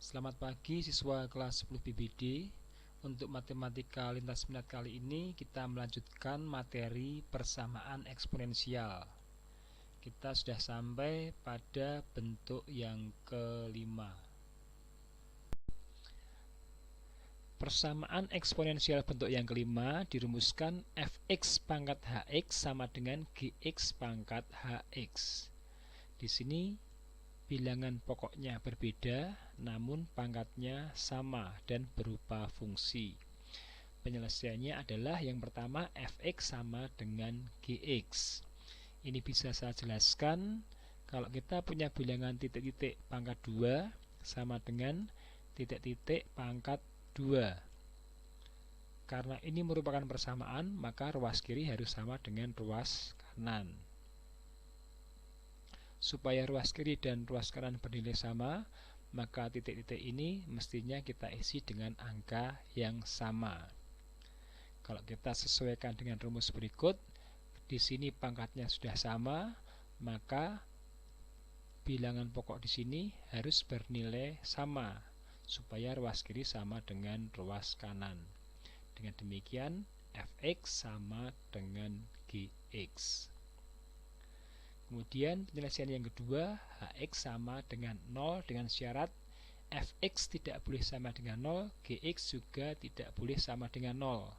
Selamat pagi siswa kelas 10 BBD. Untuk matematika lintas minat kali ini kita melanjutkan materi persamaan eksponensial. Kita sudah sampai pada bentuk yang kelima. Persamaan eksponensial bentuk yang kelima dirumuskan fx pangkat hx sama dengan gx pangkat hx. Di sini bilangan pokoknya berbeda, namun pangkatnya sama dan berupa fungsi. Penyelesaiannya adalah yang pertama fx sama dengan gx. Ini bisa saya jelaskan kalau kita punya bilangan titik-titik pangkat 2 sama dengan titik-titik pangkat 2. Karena ini merupakan persamaan, maka ruas kiri harus sama dengan ruas kanan. Supaya ruas kiri dan ruas kanan bernilai sama, maka titik-titik ini mestinya kita isi dengan angka yang sama. Kalau kita sesuaikan dengan rumus berikut, di sini pangkatnya sudah sama, maka bilangan pokok di sini harus bernilai sama supaya ruas kiri sama dengan ruas kanan. Dengan demikian fx sama dengan gx. Kemudian penyelesaian yang kedua, hx sama dengan 0 dengan syarat fx tidak boleh sama dengan 0, gx juga tidak boleh sama dengan 0.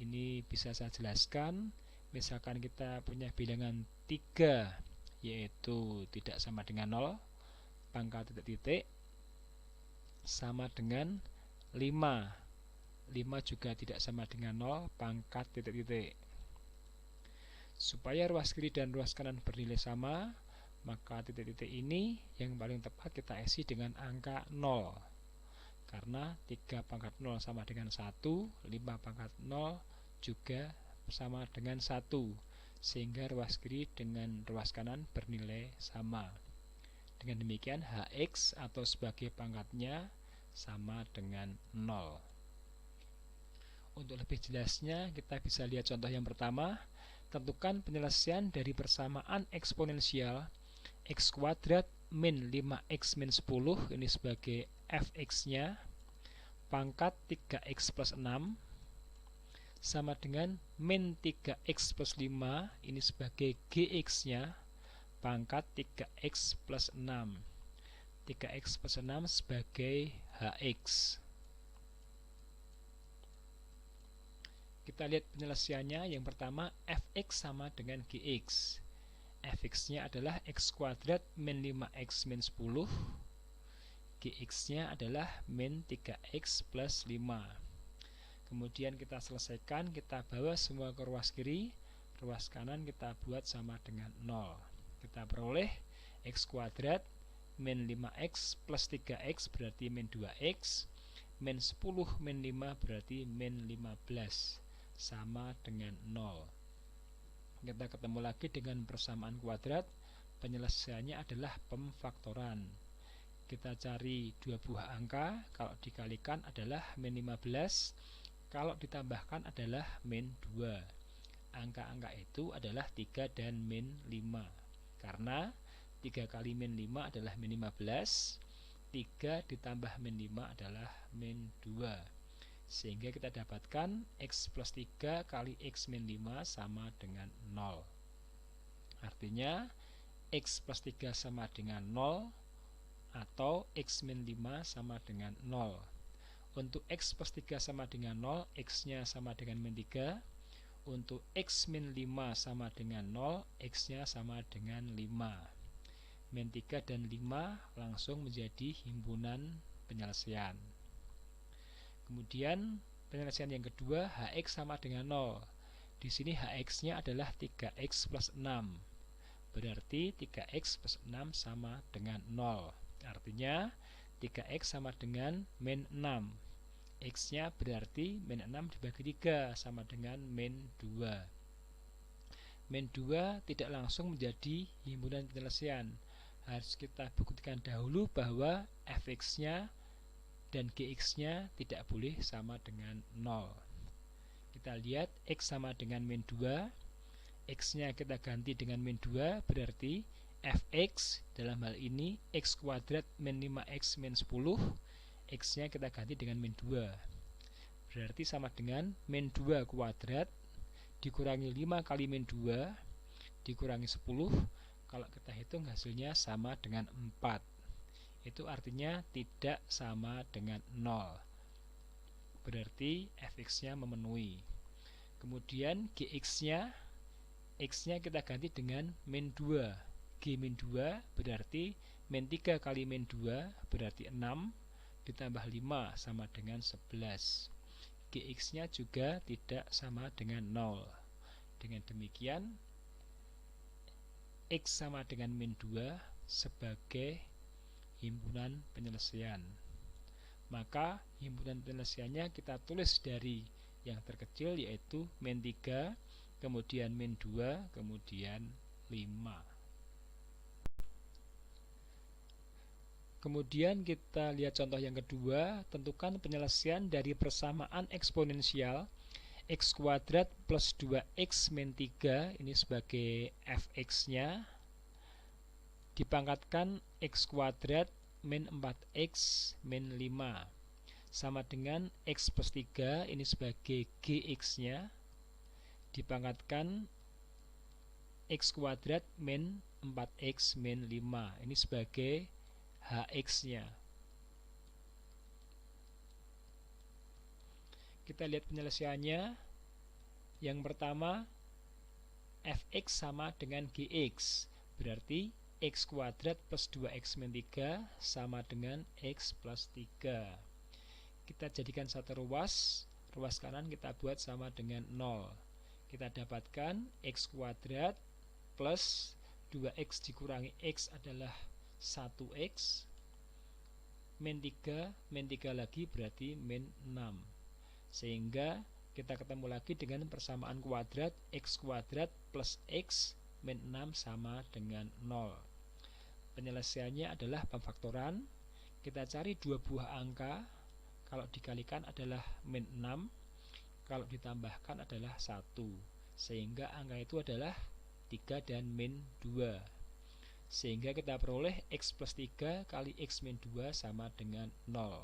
Ini bisa saya jelaskan. Misalkan kita punya bilangan 3, yaitu tidak sama dengan 0, pangkat titik-titik sama dengan 5. 5 juga tidak sama dengan 0, pangkat titik-titik. Supaya ruas kiri dan ruas kanan bernilai sama, maka titik-titik ini yang paling tepat kita isi dengan angka 0. Karena 3 pangkat 0 sama dengan 1, 5 pangkat 0 juga sama dengan 1, sehingga ruas kiri dengan ruas kanan bernilai sama. Dengan demikian hx atau sebagai pangkatnya sama dengan 0. Untuk lebih jelasnya kita bisa lihat contoh yang pertama. Tentukan penyelesaian dari persamaan eksponensial x kuadrat min 5x min 10, ini sebagai fx-nya, pangkat 3x plus 6 sama dengan min 3x plus 5, ini sebagai gx-nya, pangkat 3x plus 6. 3x plus 6 sebagai hx. Kita lihat penyelesaiannya. Yang pertama fx sama dengan gx. Fx-nya adalah x kuadrat min 5x min 10, gx-nya adalah min 3x plus 5. Kemudian kita selesaikan, kita bawa semua ke ruas kiri, ruas kanan kita buat sama dengan 0. Kita peroleh x kuadrat min 5x plus 3x berarti min 2x, min 10 min 5 berarti min 15, sama dengan 0. Kita ketemu lagi dengan persamaan kuadrat. Penyelesaiannya adalah pemfaktoran. Kita cari dua buah angka, kalau dikalikan adalah min 15, kalau ditambahkan adalah min 2. Angka-angka itu adalah 3 dan min 5. Karena 3 kali min 5 adalah min 15, 3 ditambah min 5 adalah min 2. Sehingga kita dapatkan x plus 3 kali x min 5 sama dengan 0. Artinya x plus 3 sama dengan 0 atau x min 5 sama dengan 0. Untuk x plus 3 sama dengan 0, x-nya sama dengan min 3. Untuk x min 5 sama dengan 0, x-nya sama dengan 5. Min 3 dan 5 langsung menjadi himpunan penyelesaian. Kemudian penyelesaian yang kedua, hx sama dengan 0. Di sini hx-nya adalah 3x plus 6. Berarti 3x plus 6 sama dengan 0. Artinya 3x sama dengan min 6. X-nya berarti min 6 dibagi 3 sama dengan min 2. Min 2 tidak langsung menjadi himpunan penyelesaian. Harus kita buktikan dahulu bahwa fx-nya dan gx-nya tidak boleh sama dengan 0. Kita lihat x sama dengan min 2, x-nya kita ganti dengan min 2, berarti fx dalam hal ini x kuadrat min 5x min 10, x nya kita ganti dengan min 2, berarti sama dengan min 2 kuadrat dikurangi 5 kali min 2 dikurangi 10, kalau kita hitung hasilnya sama dengan 4. Itu artinya tidak sama dengan 0, berarti fx nya memenuhi. Kemudian gx nya, x nya kita ganti dengan min 2, g min 2 berarti min 3 kali min 2 berarti 6 ditambah 5 sama dengan 11. Gx nya juga tidak sama dengan 0. Dengan demikian x sama dengan min 2 sebagai himpunan penyelesaian. Maka himpunan penyelesaiannya kita tulis dari yang terkecil, yaitu min 3, kemudian min 2, kemudian 5. Kemudian kita lihat contoh yang kedua, tentukan penyelesaian dari persamaan eksponensial x kuadrat plus 2x min 3, ini sebagai fx nya, dipangkatkan x kuadrat min 4x min 5 sama dengan x plus 3, ini sebagai gx nya, dipangkatkan x kuadrat min 4x min 5, ini sebagai hx nya. Kita lihat penyelesaiannya. Yang pertama, fx sama dengan gx, berarti x kuadrat plus 2x min 3 sama dengan x plus 3. Kita jadikan satu ruas kanan kita buat sama dengan 0. Kita dapatkan x kuadrat plus 2x dikurangi x adalah 1x, min 3 lagi berarti min 6. Sehingga kita ketemu lagi dengan persamaan kuadrat x kuadrat plus x min 6 sama dengan 0. Penyelesaiannya adalah pemfaktoran. Kita cari dua buah angka, kalau dikalikan adalah min 6, kalau ditambahkan adalah 1, sehingga angka itu adalah 3 dan min 2. Sehingga kita peroleh x plus 3 kali x min 2 sama dengan 0.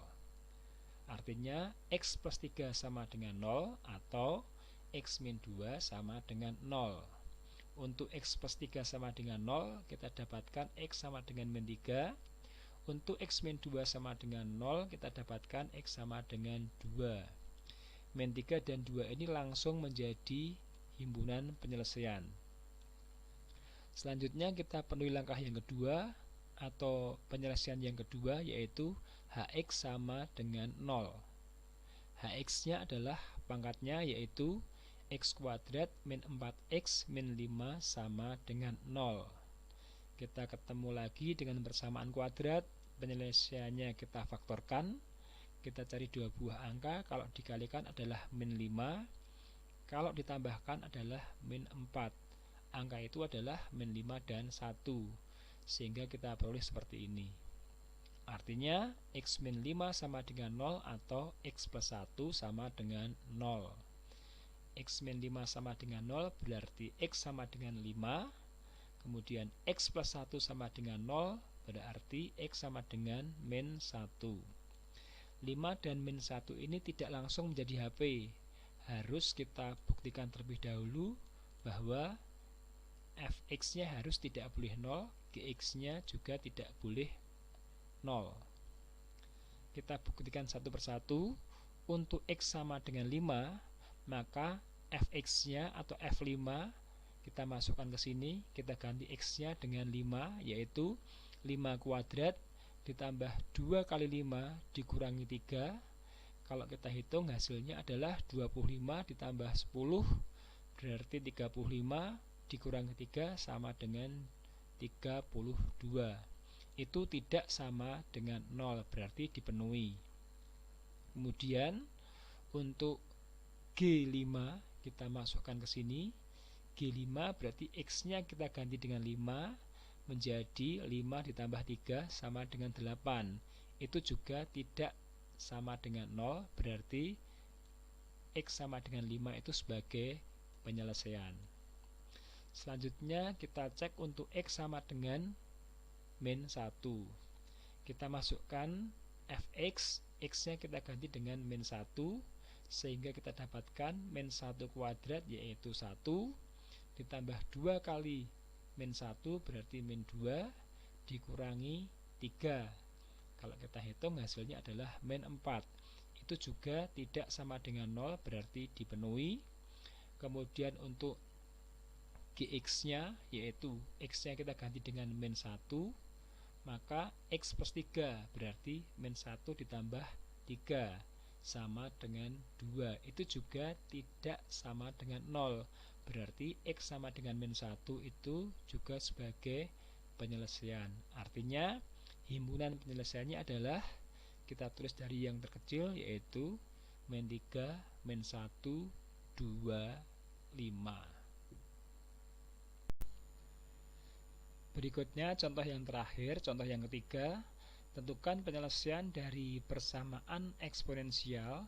Artinya x plus 3 sama dengan 0 atau x min 2 sama dengan 0. Untuk x plus 3 sama dengan 0, kita dapatkan x sama dengan min 3. Untuk x min 2 sama dengan 0, kita dapatkan x sama dengan 2. Min 3 dan 2 ini langsung menjadi himpunan penyelesaian. Selanjutnya kita penuhi langkah yang kedua atau penyelesaian yang kedua, yaitu hx sama dengan 0. Hx nya adalah pangkatnya, yaitu x kuadrat min 4x min 5 sama dengan 0. Kita ketemu lagi dengan persamaan kuadrat. Penyelesaiannya kita faktorkan. Kita cari dua buah angka, kalau dikalikan adalah min 5, kalau ditambahkan adalah min 4. Angka itu adalah min 5 dan 1, sehingga kita peroleh seperti ini. Artinya x min 5 sama dengan 0 atau x plus 1 sama dengan 0. X min 5 sama dengan 0 berarti x sama dengan 5. Kemudian x plus 1 sama dengan 0 berarti x sama dengan min 1. 5 dan min 1 ini tidak langsung menjadi HP. Harus kita buktikan terlebih dahulu bahwa fx nya harus tidak boleh 0, gx nya juga tidak boleh 0. Kita buktikan satu persatu. Untuk x sama dengan 5, maka fx nya atau f5 kita masukkan ke sini, kita ganti x nya dengan 5, yaitu 5 kuadrat ditambah 2 kali 5 dikurangi 3. Kalau kita hitung hasilnya adalah 25 ditambah 10 berarti 35 dikurangi 3 sama dengan 32. Itu tidak sama dengan 0, berarti dipenuhi. Kemudian untuk G5 kita masukkan ke sini. G5 berarti x nya kita ganti dengan 5 menjadi 5 ditambah 3 sama dengan 8. Itu juga tidak sama dengan 0, berarti x sama dengan 5 itu sebagai penyelesaian. Selanjutnya kita cek untuk X sama dengan min 1. Kita masukkan fx, x-nya kita ganti dengan min 1, sehingga kita dapatkan min 1 kuadrat yaitu 1, ditambah 2 kali min 1 berarti min 2, dikurangi 3. Kalau kita hitung hasilnya adalah min 4. Itu juga tidak sama dengan 0, berarti dipenuhi. Kemudian untuk gx-nya yaitu x-nya kita ganti dengan min 1, maka x plus 3 berarti min 1 ditambah 3 sama dengan 2. Itu juga tidak sama dengan 0, berarti x sama dengan min 1 itu juga sebagai penyelesaian. Artinya himpunan penyelesaiannya adalah kita tulis dari yang terkecil yaitu min 3, min 1, 2, 5. Berikutnya contoh yang terakhir, contoh yang ketiga. Tentukan penyelesaian dari persamaan eksponensial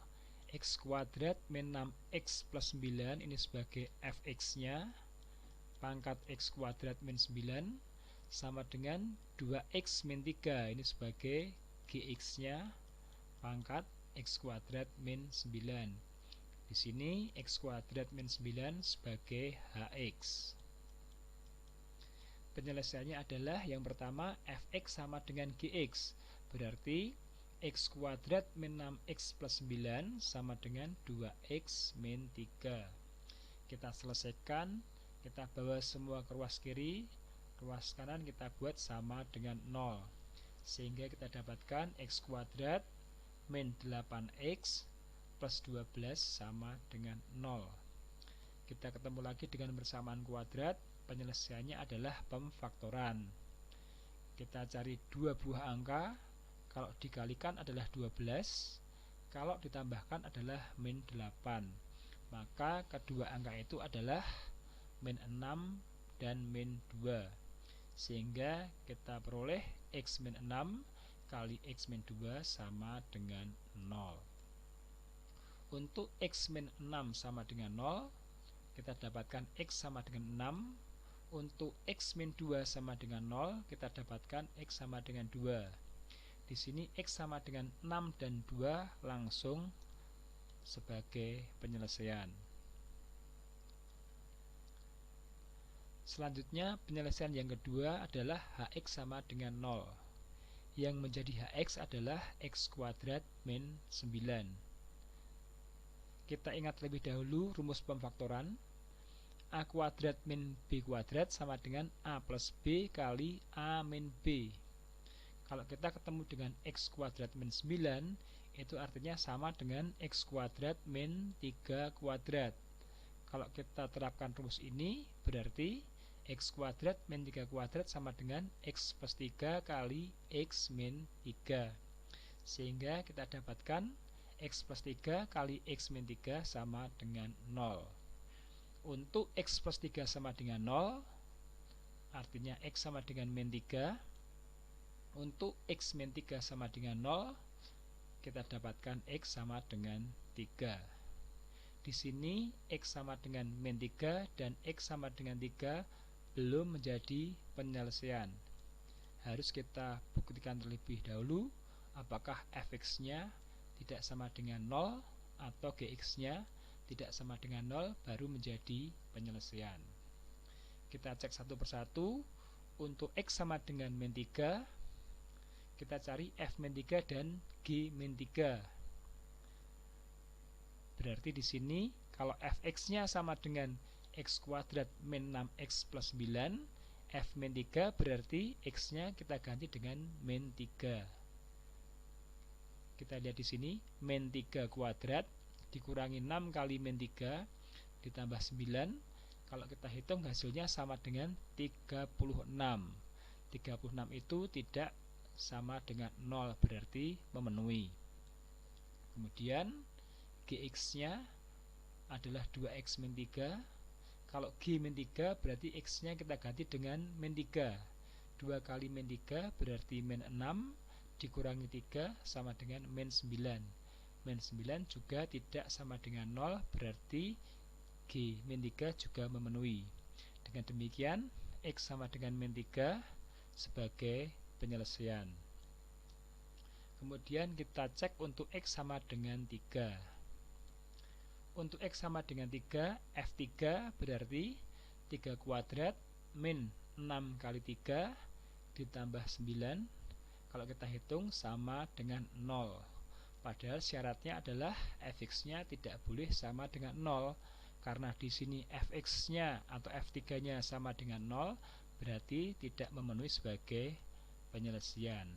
x kuadrat min 6x plus 9, ini sebagai fx-nya, pangkat x kuadrat min 9, sama dengan 2x min 3, ini sebagai gx-nya, pangkat x kuadrat min 9. Di sini x kuadrat min 9 sebagai hx. Penyelesaiannya adalah yang pertama fx sama dengan gx, berarti x kuadrat min 6x plus 9 sama dengan 2x min 3. Kita selesaikan, kita bawa semua ke ruas kiri, ruas kanan kita buat sama dengan 0, sehingga kita dapatkan x kuadrat min 8x plus 12 sama dengan 0. Kita ketemu lagi dengan persamaan kuadrat. Penyelesaiannya adalah pemfaktoran. Kita cari dua buah angka, kalau dikalikan adalah 12, kalau ditambahkan adalah min 8. Maka kedua angka itu adalah min 6 dan min 2, sehingga kita peroleh x min 6 kali x min 2 sama dengan 0. Untuk x min 6 sama dengan 0, kita dapatkan x sama dengan 6. Untuk x min 2 sama dengan 0, kita dapatkan x sama dengan 2. Di sini x sama dengan 6 dan 2 langsung sebagai penyelesaian. Selanjutnya penyelesaian yang kedua adalah hx sama dengan 0. Yang menjadi hx adalah x kuadrat min 9. Kita ingat lebih dahulu rumus pemfaktoran. A kuadrat min B kuadrat sama dengan A plus B kali A min B. Kalau kita ketemu dengan X kuadrat min 9, itu artinya sama dengan X kuadrat min 3 kuadrat. Kalau kita terapkan rumus ini, berarti X kuadrat min 3 kuadrat sama dengan X plus 3 kali X min 3. Sehingga kita dapatkan X plus 3 kali X min 3 sama dengan 0. Untuk X plus 3 sama dengan 0, artinya X sama dengan min 3. Untuk X min 3 sama dengan 0, kita dapatkan X sama dengan 3. Di sini X sama dengan min 3 dan X sama dengan 3 belum menjadi penyelesaian. Harus kita buktikan terlebih dahulu apakah fx-nya tidak sama dengan 0 atau gx-nya tidak sama dengan 0, baru menjadi penyelesaian. Kita cek satu persatu. Untuk x sama dengan min 3, kita cari f min 3 dan g min 3. Berarti di sini kalau fx-nya sama dengan x kuadrat min 6x plus 9, f min 3 berarti x-nya kita ganti dengan min 3. Kita lihat di sini min 3 kuadrat dikurangi 6 kali min 3 ditambah 9. Kalau kita hitung hasilnya sama dengan 36. 36 itu tidak sama dengan 0, berarti memenuhi. Kemudian gx-nya adalah 2x min 3. Kalau g min 3 berarti x-nya kita ganti dengan min 3. 2 kali min 3 berarti min 6 dikurangi 3 sama dengan min 9. Min 9 juga tidak sama dengan 0, berarti G min 3 juga memenuhi. Dengan demikian X sama dengan min 3 sebagai penyelesaian. Kemudian kita cek untuk X sama dengan 3. Untuk X sama dengan 3, F3 berarti 3 kuadrat min 6 kali 3 ditambah 9. Kalau kita hitung sama dengan 0. Padahal syaratnya adalah fx-nya tidak boleh sama dengan 0. Karena di sini fx-nya atau f3-nya sama dengan 0, berarti tidak memenuhi sebagai penyelesaian.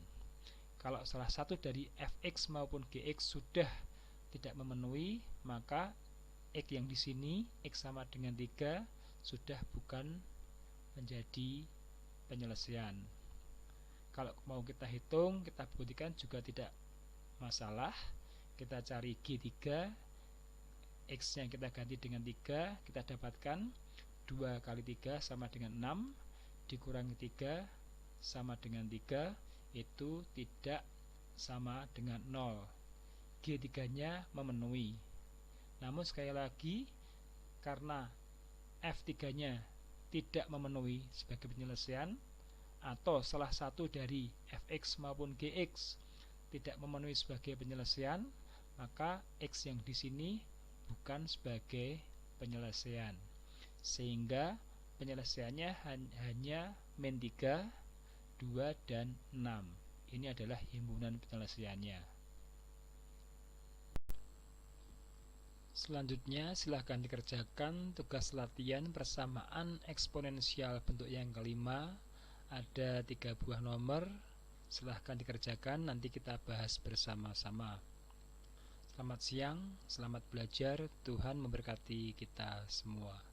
Kalau salah satu dari fx maupun gx sudah tidak memenuhi, maka x yang di sini x sama dengan 3 sudah bukan menjadi penyelesaian. Kalau mau kita hitung, kita buktikan juga tidak masalah. Kita cari G3, X yang kita ganti dengan 3, kita dapatkan 2 kali 3 sama dengan 6, dikurangi 3 sama dengan 3, itu tidak sama dengan 0. G3 nya memenuhi. Namun sekali lagi, karena F3 nya tidak memenuhi sebagai penyelesaian, atau salah satu dari fx maupun gx tidak memenuhi sebagai penyelesaian, maka x yang di sini bukan sebagai penyelesaian, sehingga penyelesaiannya hanya min 3, 2, dan 6. Ini adalah himpunan penyelesaiannya. Selanjutnya silahkan dikerjakan tugas latihan persamaan eksponensial bentuk yang kelima. Ada 3 buah nomor, silahkan dikerjakan, nanti kita bahas bersama-sama. Selamat siang, selamat belajar, Tuhan memberkati kita semua.